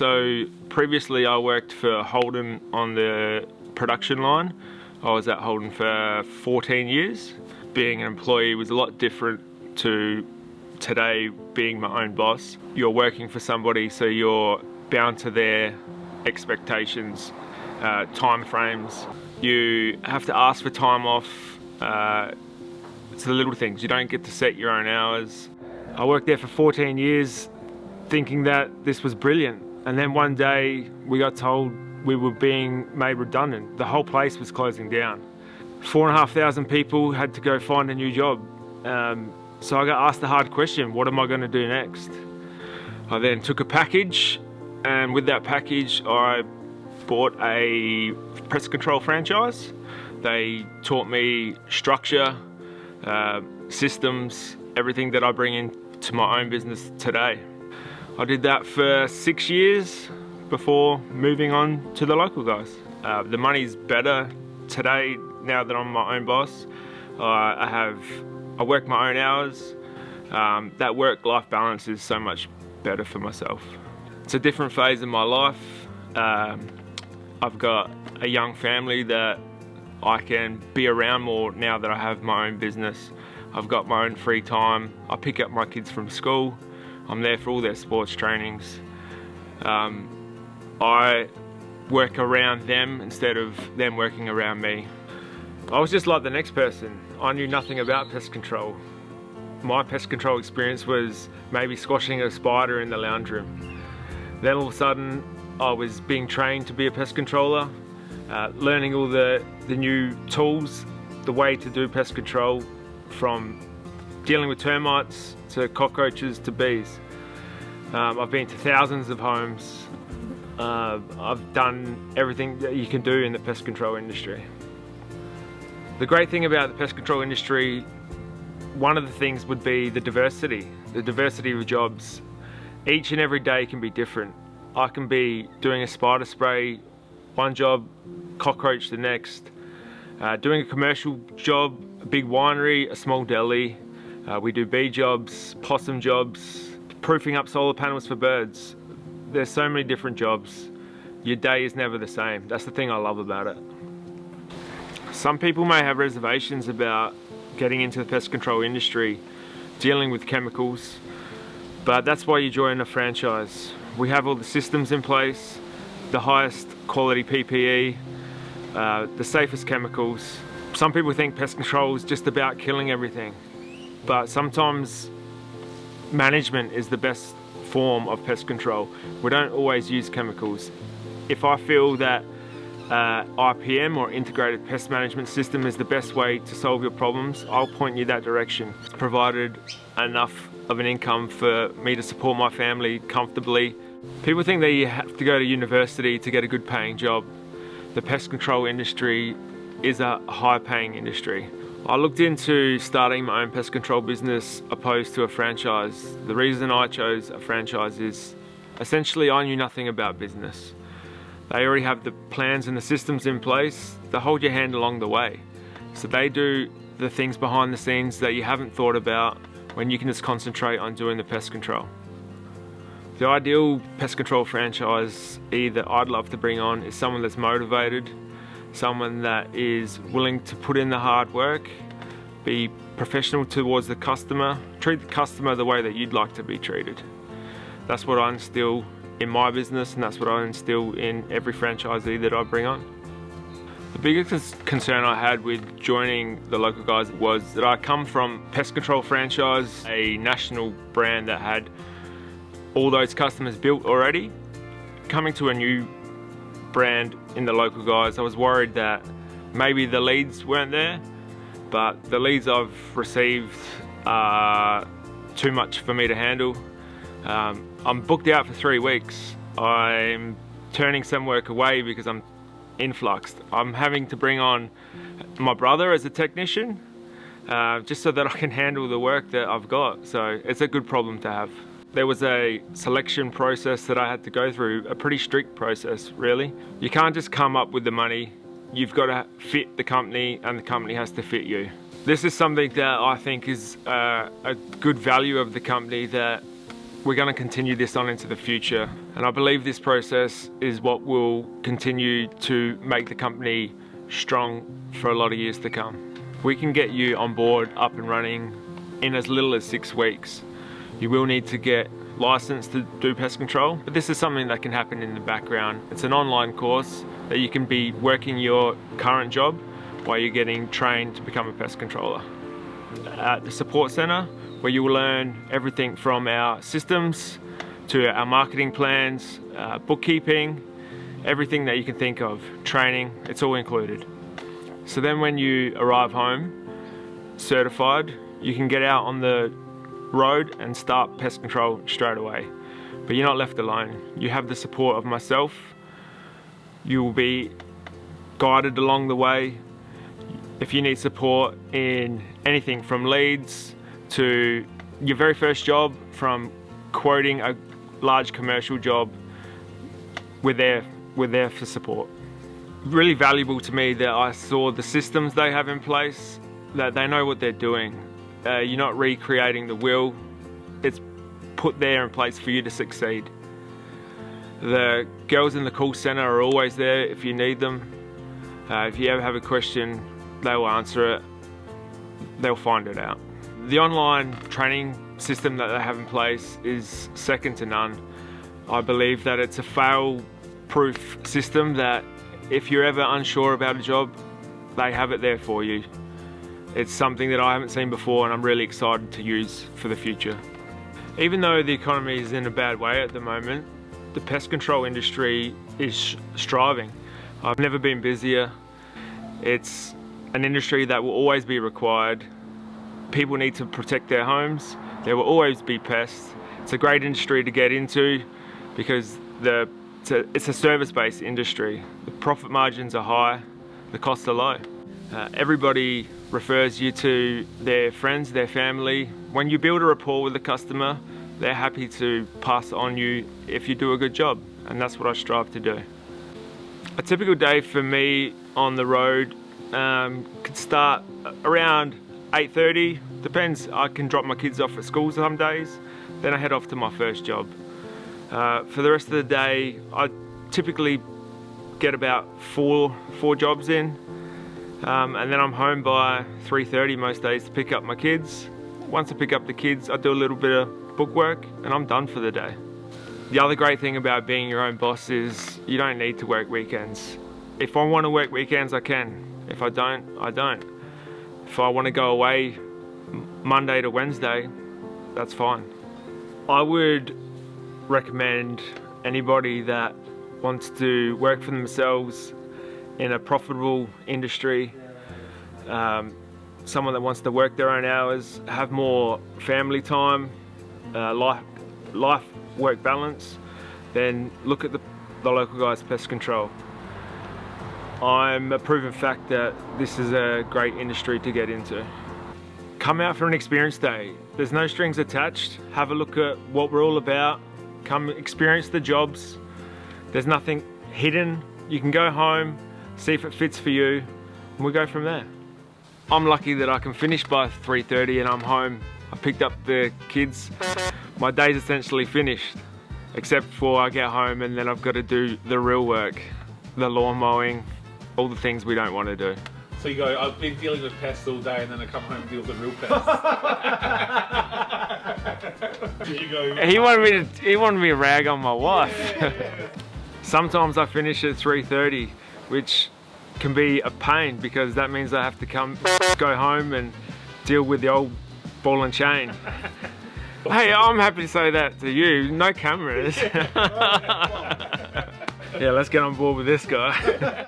So previously I worked for Holden on the production line. I was at Holden for 14 years. Being an employee was a lot different to today being my own boss. You're working for somebody, so you're bound to their expectations, time frames. You have to ask for time off. It's the little things. You don't get to set your own hours. I worked there for 14 years thinking that this was brilliant. And then one day we got told we were being made redundant. The whole place was closing down. 4,500 people had to go find a new job. So I got asked the hard question, what am I going to do next? I then took a package, and with that package I bought a Pest Control franchise. They taught me structure, systems, everything that I bring into my own business today. I did that for 6 years before moving on to the local guys. The money's better today now that I'm my own boss. I work my own hours. That work-life balance is so much better for myself. It's a different phase in my life. I've got a young family that I can be around more now that I have my own business. I've got my own free time. I pick up my kids from school. I'm there for all their sports trainings. I work around them instead of them working around me. I was just like the next person. I knew nothing about pest control. My pest control experience was maybe squashing a spider in the lounge room. Then all of a sudden I was being trained to be a pest controller, learning all the new tools, the way to do pest control, from dealing with termites to cockroaches to bees. I've been to thousands of homes. I've done everything that you can do in the pest control industry. The great thing about the pest control industry, one of the things would be the diversity of jobs. Each and every day can be different. I can be doing a spider spray one job, cockroach the next, doing a commercial job, a big winery, a small deli. We do bee jobs, possum jobs, proofing up solar panels for birds. There's so many different jobs. Your day is never the same. That's the thing I love about it. Some people may have reservations about getting into the pest control industry, dealing with chemicals, but that's why you join a franchise. We have all the systems in place, the highest quality PPE, the safest chemicals. Some people think pest control is just about killing everything, but sometimes management is the best form of pest control. We don't always use chemicals. If I feel that IPM or integrated pest management system is the best way to solve your problems, I'll point you that direction. It's provided enough of an income for me to support my family comfortably. People think that you have to go to university to get a good paying job. The pest control industry is a high paying industry. I looked into starting my own pest control business opposed to a franchise. The reason I chose a franchise is essentially I knew nothing about business. They already have the plans and the systems in place. They hold your hand along the way. So they do the things behind the scenes that you haven't thought about when you can just concentrate on doing the pest control. The ideal pest control franchise that I'd love to bring on is someone that's motivated, someone that is willing to put in the hard work, be professional towards the customer, treat the customer the way that you'd like to be treated. That's what I instill in my business, and that's what I instill in every franchisee that I bring on. The biggest concern I had with joining the local guys was that I come from Pest Control Franchise, a national brand that had all those customers built already. Coming to a new brand in the local guys, I was worried that maybe the leads weren't there, but the leads I've received are too much for me to handle. I'm booked out for 3 weeks. I'm turning some work away because I'm influxed. I'm having to bring on my brother as a technician, just so that I can handle the work that I've got. So it's a good problem to have. There was a selection process that I had to go through, a pretty strict process, really. You can't just come up with the money. You've got to fit the company, and the company has to fit you. This is something that I think is a good value of the company, that we're going to continue this on into the future, and I believe this process is what will continue to make the company strong for a lot of years to come. We can get you on board, up and running in as little as 6 weeks. You will need to get licensed to do pest control, but this is something that can happen in the background. It's an online course that you can be working your current job while you're getting trained to become a pest controller. At the support center, where you will learn everything from our systems to our marketing plans, bookkeeping, everything that you can think of, training, it's all included. So then when you arrive home certified, you can get out on the road and start pest control straight away. But you're not left alone. You have the support of myself. You will be guided along the way. If you need support in anything from leads to your very first job, from quoting a large commercial job, we're there for support. Really valuable to me that I saw the systems they have in place, that they know what they're doing. You're not recreating the wheel. It's put there in place for you to succeed. The girls in the call center are always there if you need them. If you ever have a question, they will answer it. They'll find it out. The online training system that they have in place is second to none. I believe that it's a fail-proof system that if you're ever unsure about a job, they have it there for you. It's something that I haven't seen before, and I'm really excited to use for the future. Even though the economy is in a bad way at the moment, the pest control industry is striving. I've never been busier. It's an industry that will always be required. People need to protect their homes. There will always be pests. It's a great industry to get into because it's a service-based industry. The profit margins are high, the costs are low. Everybody refers you to their friends, their family. When you build a rapport with the customer, they're happy to pass on you if you do a good job, and that's what I strive to do. A typical day for me on the road could start around 8:30, depends. I can drop my kids off at school some days, then I head off to my first job. For the rest of the day, I typically get about four jobs in, and then I'm home by 3:30 most days to pick up my kids. Once I pick up the kids, I do a little bit of book work and I'm done for the day. The other great thing about being your own boss is you don't need to work weekends. If I want to work weekends, I can. If I don't, I don't. If I want to go away Monday to Wednesday, that's fine. I would recommend anybody that wants to work for themselves in a profitable industry, someone that wants to work their own hours, have more family time, life-work balance, then look at the local guys Pest Control. I'm a proven fact that this is a great industry to get into. Come out for an experience day. There's no strings attached. Have a look at what we're all about. Come experience the jobs. There's nothing hidden. You can go home, see if it fits for you, and we'll go from there. I'm lucky that I can finish by 3:30 and I'm home. I picked up the kids. My day's essentially finished, except for I get home and then I've got to do the real work, the lawn mowing, all the things we don't want to do. So you go, I've been dealing with pests all day and then I come home and deal with the real pests. Did you go? He wanted me to rag on my wife. Sometimes I finish at 3:30, which can be a pain because that means I have to go home and deal with the old ball and chain. Hey, I'm happy to say that to you. No cameras. Yeah, let's get on board with this guy.